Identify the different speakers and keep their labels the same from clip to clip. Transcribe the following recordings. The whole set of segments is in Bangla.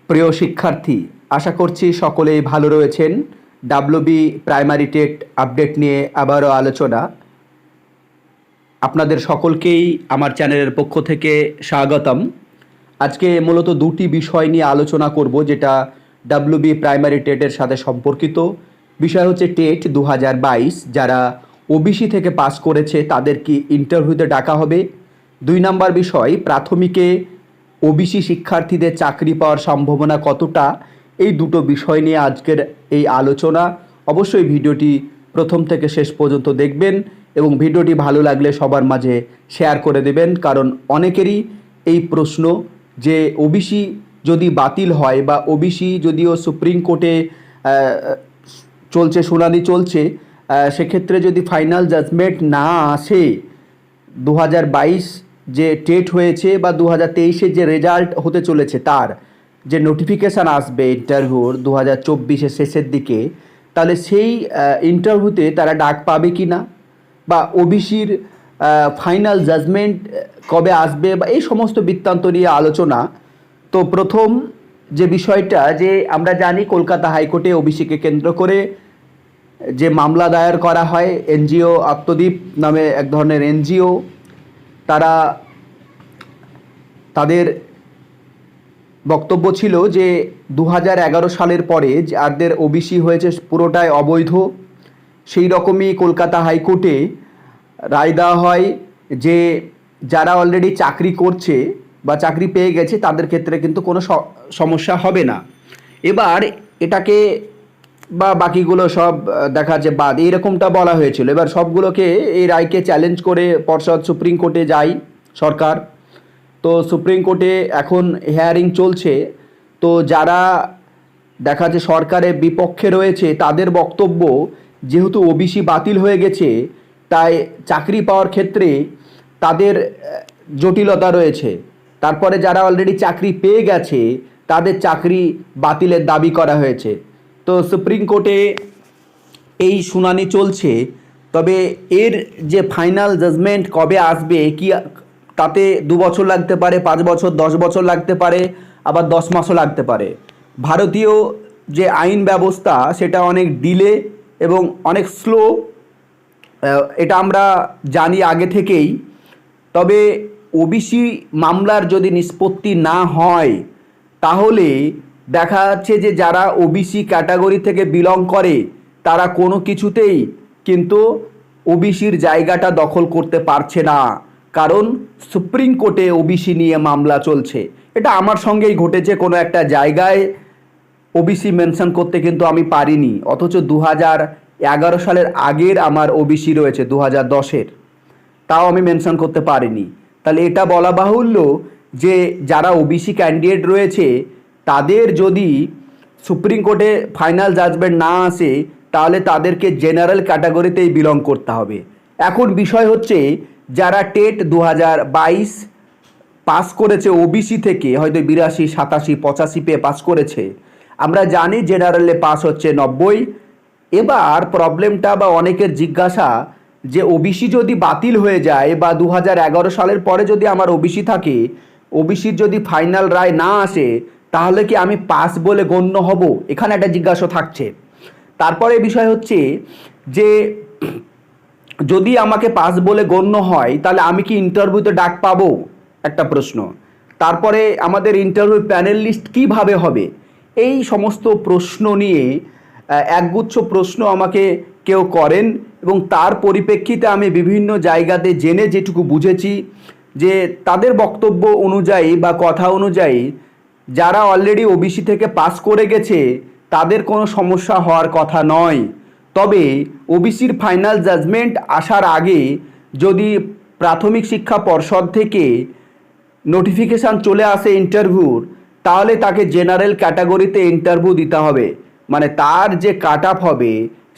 Speaker 1: প্রিয় শিক্ষার্থী, আশা করছি সকলেই ভালো রয়েছেন। ডাব্লিউবি প্রাইমারি টেট আপডেট নিয়ে আবারও আলোচনা। আপনাদের সকলকেই আমার চ্যানেলের পক্ষ থেকে স্বাগতম। আজকে মূলত দুটি বিষয় নিয়ে আলোচনা করব, যেটা ডাব্লিউবি প্রাইমারি টেটের সাথে সম্পর্কিত। বিষয় হচ্ছে টেট 2022, যারা ওবিসি থেকে পাস করেছে তাদের কি ইন্টারভিউতে ডাকা হবে। 2 নম্বর বিষয়, প্রাথমিকে ওবিসি শিক্ষার্থীদের চাকরি পাওয়ার সম্ভাবনা কতটা। এই দুটো বিষয় নিয়ে আজকের এই আলোচনা। অবশ্যই ভিডিওটি প্রথম থেকে শেষ পর্যন্ত দেখবেন এবং ভিডিওটি ভালো লাগলে সবার মাঝে শেয়ার করে দেবেন, কারণ অনেকেরই এই প্রশ্ন যে ওবিসি যদি বাতিল হয় বা ওবিসি যদিও সুপ্রিম কোর্টে শুনানি চলছে, সেক্ষেত্রে যদি ফাইনাল জাজমেন্ট না আসে 2022 যে টেট হয়েছে বা 2023-এর যে রেজাল্ট হতে চলেছে তার যে নোটিফিকেশান আসবে ইন্টারভিউর 2024-এর শেষের দিকে, তাহলে সেই ইন্টারভিউতে তারা ডাক পাবে কি না, বা ওবিসির ফাইনাল জাজমেন্ট কবে আসবে, বা এই সমস্ত বৃত্তান্ত নিয়ে আলোচনা। তো প্রথম যে বিষয়টা, যে আমরা জানি কলকাতা হাইকোর্টে ওবিসিকে কেন্দ্র করে যে মামলা দায়ের করা হয়, এনজিও আত্মদ্বীপ নামে এক ধরনের এনজিও, তারা তাদের বক্তব্য ছিল যে 2011 সালের পরে যাদের ওবিসি হয়েছে পুরোটাই অবৈধ। সেই রকমই কলকাতা হাইকোর্টে রায় দেওয়া হয় যে যারা অলরেডি চাকরি করছে বা চাকরি পেয়ে গেছে তাদের ক্ষেত্রে কিন্তু কোনো সমস্যা হবে না। এবার এটাকে বা বাকিগুলো সব দেখা যাচ্ছে বাদ, এইরকমটা বলা হয়েছিল। এবার সবগুলোকে, এই রায়কে চ্যালেঞ্জ করে পর্ষদ সুপ্রিম কোর্টে যায় সরকার। তো সুপ্রিম কোর্টে এখন হিয়ারিং চলছে। তো যারা দেখা যাচ্ছে সরকারের বিপক্ষে রয়েছে তাদের বক্তব্য, যেহেতু ওবিসি বাতিল হয়ে গেছে তাই চাকরি পাওয়ার ক্ষেত্রে তাদের জটিলতা রয়েছে। তারপরে যারা অলরেডি চাকরি পেয়ে গেছে তাদের চাকরি বাতিলের দাবি করা হয়েছে। তো সুপ্রিম কোর্টে এই শুনানি চলছে। তবে এর যে ফাইনাল জাজমেন্ট কবে আসবে, কি তাতে 2 বছর লাগতে পারে, 5 বছর, 10 বছর লাগতে পারে, আবার 10 মাসও লাগতে পারে। ভারতীয় যে আইন ব্যবস্থা সেটা অনেক ডিলে এবং অনেক স্লো, এটা আমরা জানি আগে থেকেই। তবে ওবিসি মামলার যদি নিষ্পত্তি না হয় তাহলে দেখা যাচ্ছে যে যারা ওবিসি ক্যাটাগরি থেকে বিলং করে তারা কোনো কিছুতেই কিন্তু ওবিসির জায়গাটা দখল করতে পারছে না, কারণ সুপ্রিম কোর্টে ওবিসি নিয়ে মামলা চলছে। এটা আমার সঙ্গেই ঘটেছে। কোনো একটা জায়গায় ওবিসি মেনশন করতে কিন্তু আমি পারিনি, অথচ 2011 সালের আগের আমার ওবিসি রয়েছে 2010-এর, তাও আমি মেনশন করতে পারিনি। তাহলে এটা বলা বাহুল্য যে যারা ওবিসি ক্যান্ডিডেট রয়েছে তাদের যদি সুপ্রিম কোর্টে ফাইনাল জাজমেন্ট না আসে তাহলে তাদেরকে জেনারেল ক্যাটাগরিতেই বিলং করতে হবে। এখন বিষয় হচ্ছে যারা টেট 2022 পাস করেছে ওবিসি থেকে, হয়তো 82, 87, 85 পেয়ে পাস করেছে, আমরা জানি জেনারেলে পাস হচ্ছে 90। এবার প্রবলেমটা বা অনেকের জিজ্ঞাসা যে ওবিসি যদি বাতিল হয়ে যায় বা 2011 সালের পরে যদি আমার ওবিসি থাকে, ওবিসির যদি ফাইনাল রায় না আসে তাহলে কি আমি পাস বলে গণ্য হব, এখানে একটা জিজ্ঞাসা থাকছে। তারপরে বিষয় হচ্ছে যে যদি আমাকে পাস বলে গণ্য হয় তাহলে আমি কি ইন্টারভিউতে ডাক পাবো, একটা প্রশ্ন। তারপরে আমাদের ইন্টারভিউ প্যানেল লিস্ট কীভাবে হবে, এই সমস্ত প্রশ্ন নিয়ে একগুচ্ছ প্রশ্ন আমাকে কেউ করেন এবং তার পরিপ্রেক্ষিতে আমি বিভিন্ন জায়গাতে জেনে যেটুকু বুঝেছি যে তাদের বক্তব্য অনুযায়ী বা কথা অনুযায়ী যারা অলরেডি ওবিসি থেকে পাস করে গেছে তাদের কোনো সমস্যা হওয়ার কথা নয়। তবে ওবিসির ফাইনাল জাজমেন্ট আসার আগে যদি প্রাথমিক শিক্ষা পর্ষদ থেকে নোটিফিকেশান চলে আসে ইন্টারভিউর, তাহলে তাকে জেনারেল ক্যাটাগরিতে ইন্টারভিউ দিতে হবে। মানে তার যে কাট অফ হবে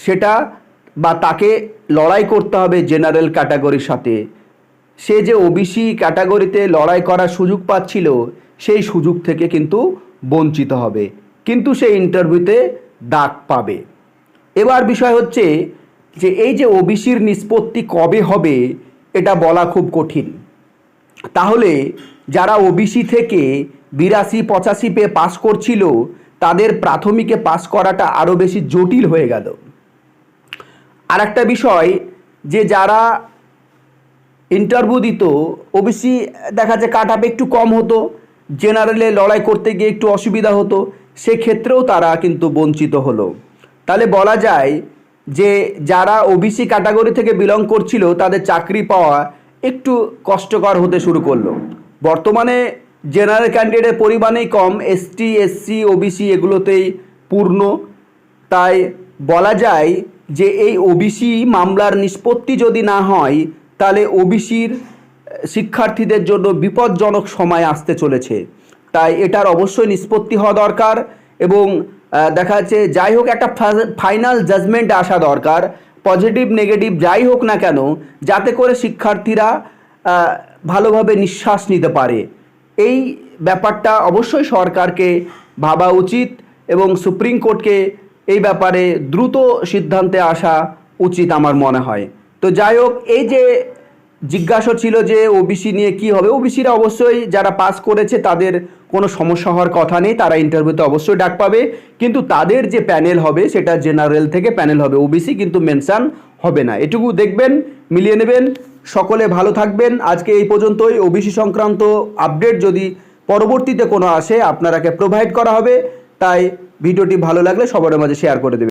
Speaker 1: সেটা, বা তাকে লড়াই করতে হবে জেনারেল ক্যাটাগরির সাথে। সে যে ওবিসি ক্যাটাগরিতে লড়াই করার সুযোগ পাচ্ছিল সেই সুযোগ থেকে কিন্তু বঞ্চিত হবে, কিন্তু সে ইন্টারভিউতে ডাক পাবে। এবার বিষয় হচ্ছে যে এই যে ওবিসির নিষ্পত্তি কবে হবে এটা বলা খুব কঠিন। তাহলে যারা ওবিসি থেকে 82-85 পেয়ে পাস করছিল, তাদের প্রাথমিকে পাস করাটা আরও বেশি জটিল হয়ে গেল। আর একটা বিষয়, যে যারা ইন্টারভিউ দিত ওবিসি, দেখা যায় কাট অফ একটু কম হতো, জেনারেলে লড়াই করতে গিয়ে একটু অসুবিধা হতো, সেক্ষেত্রেও তারা কিন্তু বঞ্চিত হলো। তাহলে বলা যায় যে যারা ওবিসি ক্যাটাগরি থেকে বিলং করছিল তাদের চাকরি পাওয়া একটু কষ্টকর হতে শুরু করলো। বর্তমানে জেনারেল ক্যান্ডিডেটের পরিমাণেই কম, এসটি, এসসি, ওবিসি এগুলোতেই পূর্ণ। তাই বলা যায় যে এই ওবিসি মামলার নিষ্পত্তি যদি না হয়, তাহলে ওবিসির শিক্ষার্থীদের জন্য বিপজ্জনক সময় আসতে চলেছে। তাই এটার অবশ্যই নিষ্পত্তি হওয়া দরকার এবং দেখা যাচ্ছে যাই হোক একটা ফাইনাল জাজমেন্ট আসা দরকার, পজিটিভ নেগেটিভ যাই হোক না কেন, যাতে করে শিক্ষার্থীরা ভালোভাবে নিঃশ্বাস নিতে পারে। এই ব্যাপারটা অবশ্যই সরকারকে ভাবা উচিত এবং সুপ্রিম কোর্টকে এই ব্যাপারে দ্রুত সিদ্ধান্তে আসা উচিত আমার মনে হয়। তো যাই হোক, এই যে জিজ্ঞাসা ছিল যে ওবিসি নিয়ে কি হবে, ওবিসিরা অবশ্যই যারা পাস করেছে তাদের কোনো সমস্যা হওয়ার কথা নেই, তারা ইন্টারভিউতে অবশ্যই ডাক পাবে, কিন্তু তাদের যে প্যানেল হবে সেটা জেনারেল থেকে প্যানেল হবে, ওবিসি কিন্তু মেনশন হবে না। এটুকু দেখবেন, মিলিয়ে নেবেন। সকলে ভালো থাকবেন। আজকে এই পর্যন্তই। ওবিসি সংক্রান্ত আপডেট যদি পরবর্তীতে কোনো আসে আপনারাকে প্রোভাইড করা হবে। তাই ভিডিওটি ভালো লাগলে সবার মাঝে শেয়ার করে দেবেন।